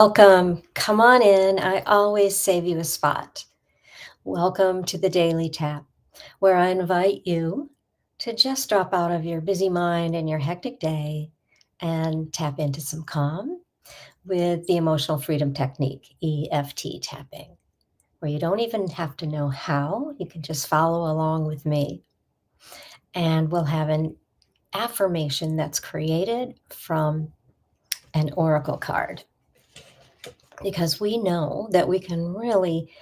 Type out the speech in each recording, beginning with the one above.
Welcome. Come on in. I always save you a spot. Welcome to the Daily Tap, where I invite you to just drop out of your busy mind and your hectic day and tap into some calm with the Emotional Freedom Technique, EFT tapping, where you don't even have to know how. You can just follow along with me. And we'll have an affirmation that's created from an oracle card because we know that we can really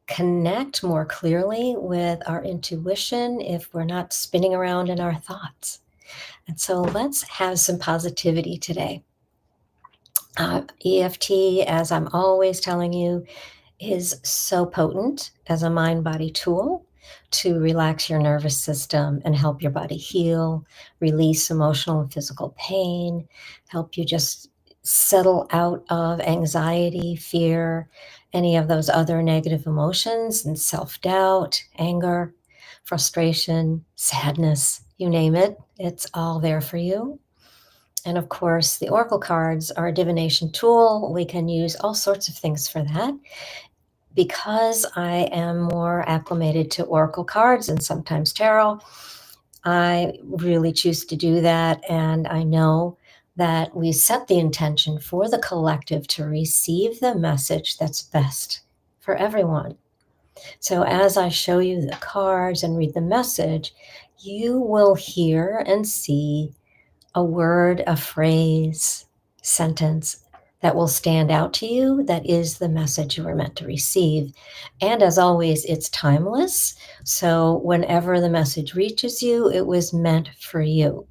connect more clearly with our intuition if we're not spinning around in our thoughts. And so let's have some positivity today. EFT, as I'm always telling you, is so potent as a mind body tool to relax your nervous system and help your body heal, release emotional and physical pain, help you just settle out of anxiety, fear, any of those other negative emotions and self doubt, anger, frustration, sadness, you name it, it's all there for you. And of course, the oracle cards are a divination tool. We can use all sorts of things for that because I am more acclimated to oracle cards and sometimes tarot. I really choose to do that. And I know that we set the intention for the collective to receive the message that's best for everyone. So as I show you the cards and read the message, you will hear and see a word, a phrase, sentence that will stand out to you that is the message you were meant to receive. And as always, it's timeless. So whenever the message reaches you, it was meant for you.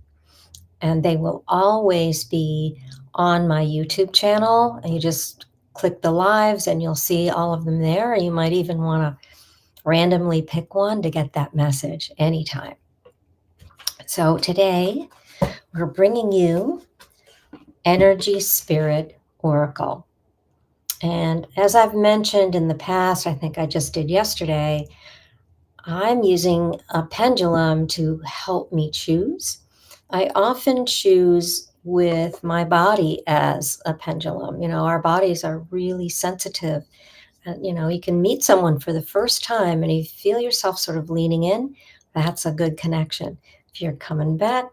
And they will always be on my YouTube channel. And you just click the lives and you'll see all of them there. You might even want to randomly pick one to get that message anytime. So today, we're bringing you Energy Spirit Oracle. And as I've mentioned in the past, I think I just did yesterday, I'm using a pendulum to help me choose. I often choose with my body as a pendulum. You know, our bodies are really sensitive. And, you know, you can meet someone for the first time and you feel yourself sort of leaning in. That's a good connection. If you're coming back,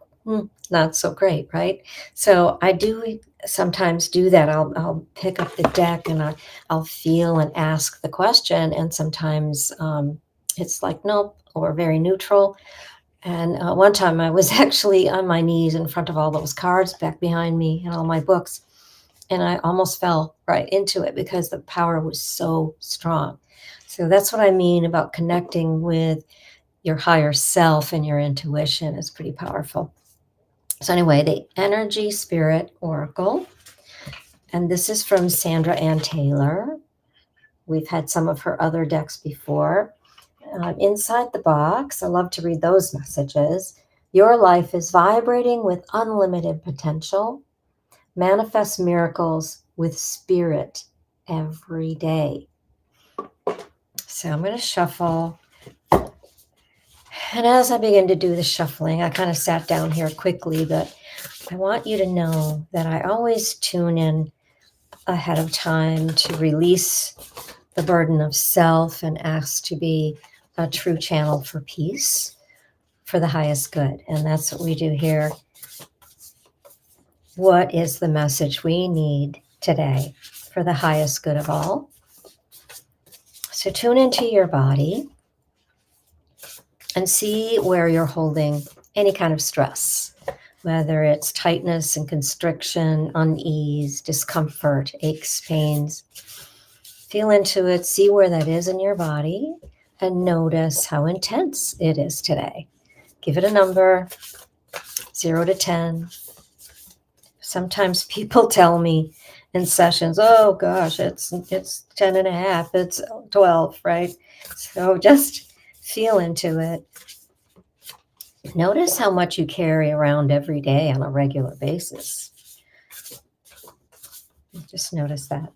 not so great, right? So I do sometimes do that. I'll pick up the deck and I'll feel and ask the question. And sometimes it's like, nope, or very neutral. And one time I was actually on my knees in front of all those cards back behind me and all my books. And I almost fell right into it because the power was so strong. So that's what I mean about connecting with your higher self and your intuition is pretty powerful. So anyway, the Energy Spirit Oracle, and this is from Sandra Ann Taylor. We've had some of her other decks before. Inside the box, I love to read those messages. Your life is vibrating with unlimited potential. Manifest miracles with spirit every day. So I'm going to shuffle. And as I begin to do the shuffling, I kind of sat down here quickly, but I want you to know that I always tune in ahead of time to release the burden of self and ask to be a true channel for peace, for the highest good. And that's what we do here. What is the message we need today for the highest good of all? So tune into your body and see where you're holding any kind of stress, whether it's tightness and constriction, unease, discomfort, aches, pains. Feel into it, see where that is in your body, and notice how intense it is today. Give it a number, 0 to 10. Sometimes people tell me in sessions, oh gosh, it's 10 and a half, it's 12, right? So just feel into it. Notice how much you carry around every day on a regular basis. Just notice that.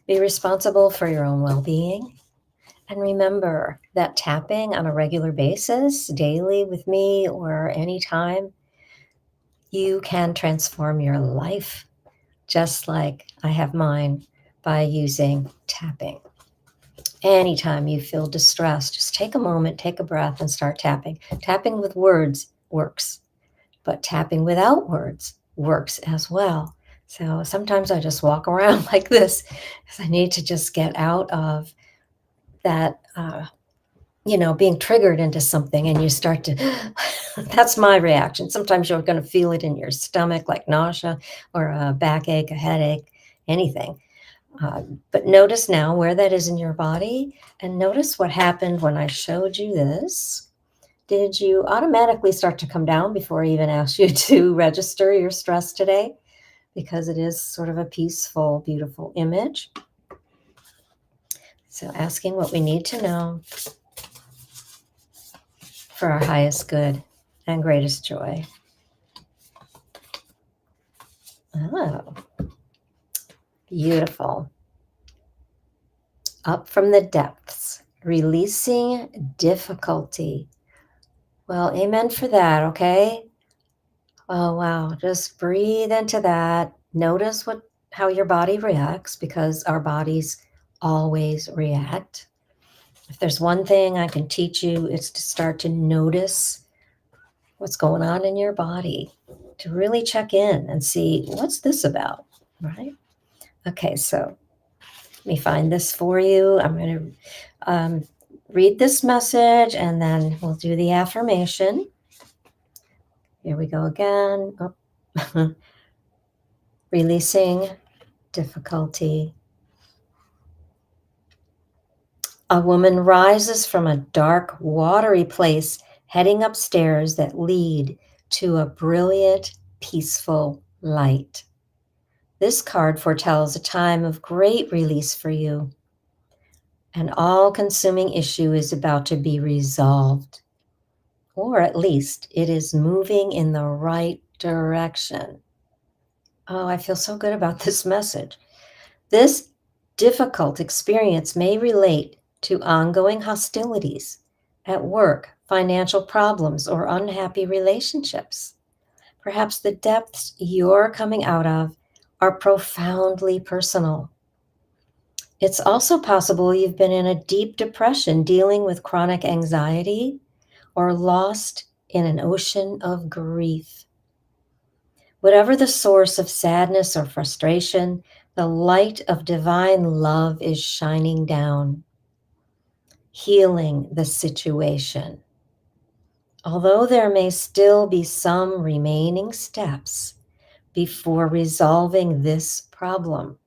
Be responsible for your own well-being. And remember that tapping on a regular basis, daily with me or anytime, you can transform your life just like I have mine by using tapping. Anytime you feel distressed, just take a moment, take a breath, and start tapping. Tapping with words works, but tapping without words works as well. So sometimes I just walk around like this because I need to just get out of that, being triggered into something, and you start to, that's my reaction. Sometimes you're going to feel it in your stomach, like nausea or a backache, a headache, anything. But notice now where that is in your body, and notice what happened when I showed you this. Did you automatically start to come down before I even asked you to register your stress today? Because it is sort of a peaceful, beautiful image. So asking what we need to know for our highest good and greatest joy. Oh, beautiful. Up from the depths, releasing difficulty. Well, amen for that, okay? Oh, wow. Just breathe into that. Notice how your body reacts, because our bodies always react. If there's one thing I can teach you, it's to start to notice what's going on in your body, to really check in and see, what's this about, right? Okay, so let me find this for you. I'm going to read this message, and then we'll do the affirmation. Here we go again. Oh. Releasing difficulty. A woman rises from a dark, watery place, heading upstairs that lead to a brilliant, peaceful light. This card foretells a time of great release for you. An all-consuming issue is about to be resolved, or at least it is moving in the right direction. Oh, I feel so good about this message. This difficult experience may relate to ongoing hostilities at work, financial problems, or unhappy relationships. Perhaps the depths you're coming out of are profoundly personal. It's also possible you've been in a deep depression, dealing with chronic anxiety, or lost in an ocean of grief. Whatever the source of sadness or frustration, the light of divine love is shining down, healing the situation. Although there may still be some remaining steps before resolving this problem,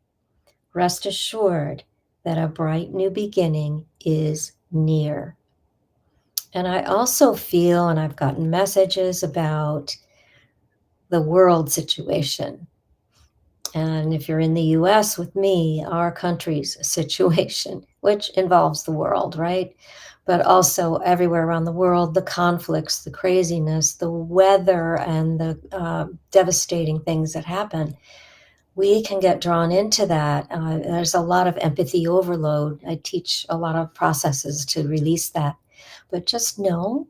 rest assured that a bright new beginning is near. And I also feel, and I've gotten messages about the world situation. And if you're in the US with me, our country's situation, which involves the world, right? But also everywhere around the world, the conflicts, the craziness, the weather, and the devastating things that happen. We can get drawn into that. There's a lot of empathy overload. I teach a lot of processes to release that. But just know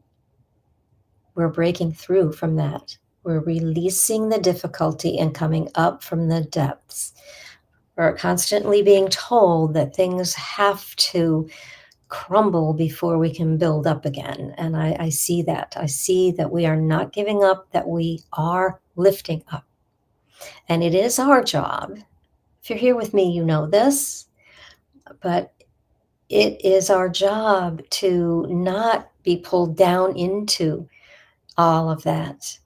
we're breaking through from that. We're releasing the difficulty and coming up from the depths. We're constantly being told that things have to crumble before we can build up again. And I see that. I see that we are not giving up, that we are lifting up. And it is our job. If you're here with me, you know this, but it is our job to not be pulled down into all of that,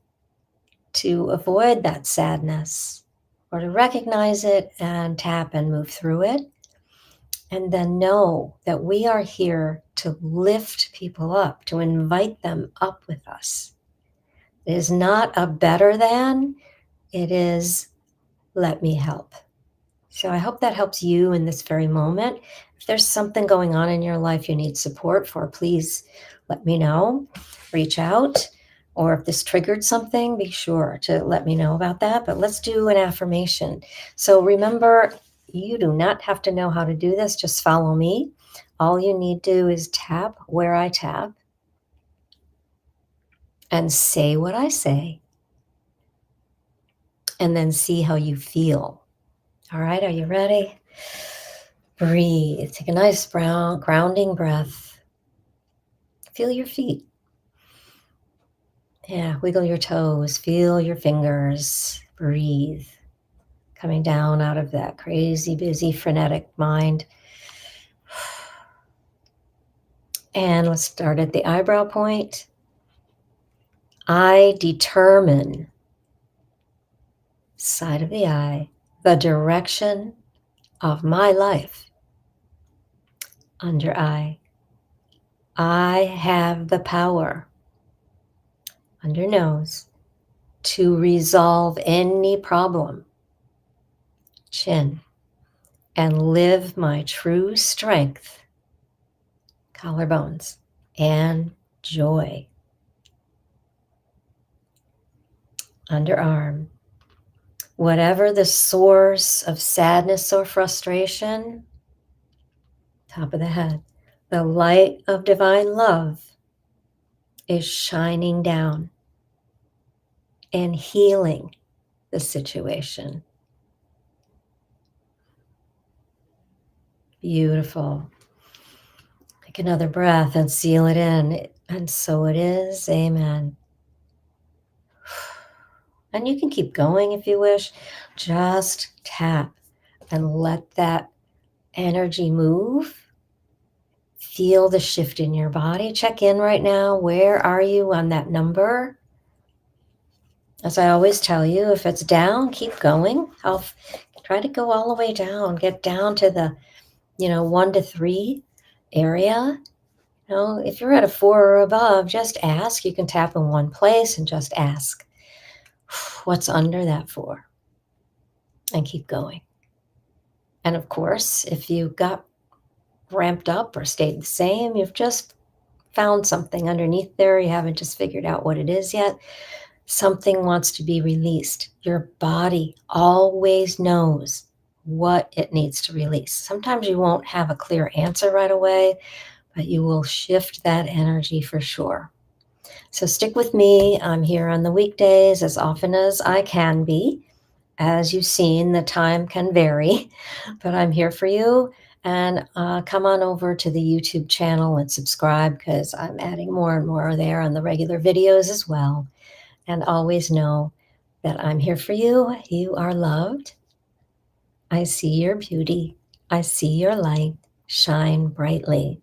to avoid that sadness, or to recognize it and tap and move through it. And then know that we are here to lift people up, to invite them up with us. It is not a better than, it is let me help. So I hope that helps you in this very moment. If there's something going on in your life you need support for, please let me know. Reach out. Or if this triggered something, be sure to let me know about that. But let's do an affirmation. So remember, you do not have to know how to do this. Just follow me. All you need to do is tap where I tap and say what I say, and then see how you feel. All right, are you ready? Breathe. Take a nice brown grounding breath. Feel your feet. Yeah, wiggle your toes. Feel your fingers. Breathe. Coming down out of that crazy, busy, frenetic mind. And let's start at the eyebrow point. I determine, side of the eye, the direction of my life. Under eye. I have the power, under nose, to resolve any problem. Chin. And live my true strength. Collarbones. And joy. Underarm. Whatever the source of sadness or frustration, top of the head, the light of divine love is shining down and healing the situation. Beautiful. Take another breath and seal it in. And so it is. Amen. And you can keep going if you wish. Just tap and let that energy move. Feel the shift in your body. Check in right now. Where are you on that number? As I always tell you, if it's down, keep going. I'll try to go all the way down. Get down to the, 1 to 3 area. If you're at a 4 or above, just ask. You can tap in one place and just ask, what's under that 4? And keep going. And of course, if you got ramped up or stayed the same, you've just found something underneath there. You haven't just figured out what it is yet. Something wants to be released. Your body always knows what it needs to release. Sometimes you won't have a clear answer right away, but you will shift that energy for sure. So stick with me. I'm here on the weekdays as often as I can be. As you've seen, the time can vary, but I'm here for you. And come on over to the YouTube channel and subscribe, because I'm adding more and more there on the regular videos as well. And always know that I'm here for you. You are loved. I see your beauty. I see your light shine brightly.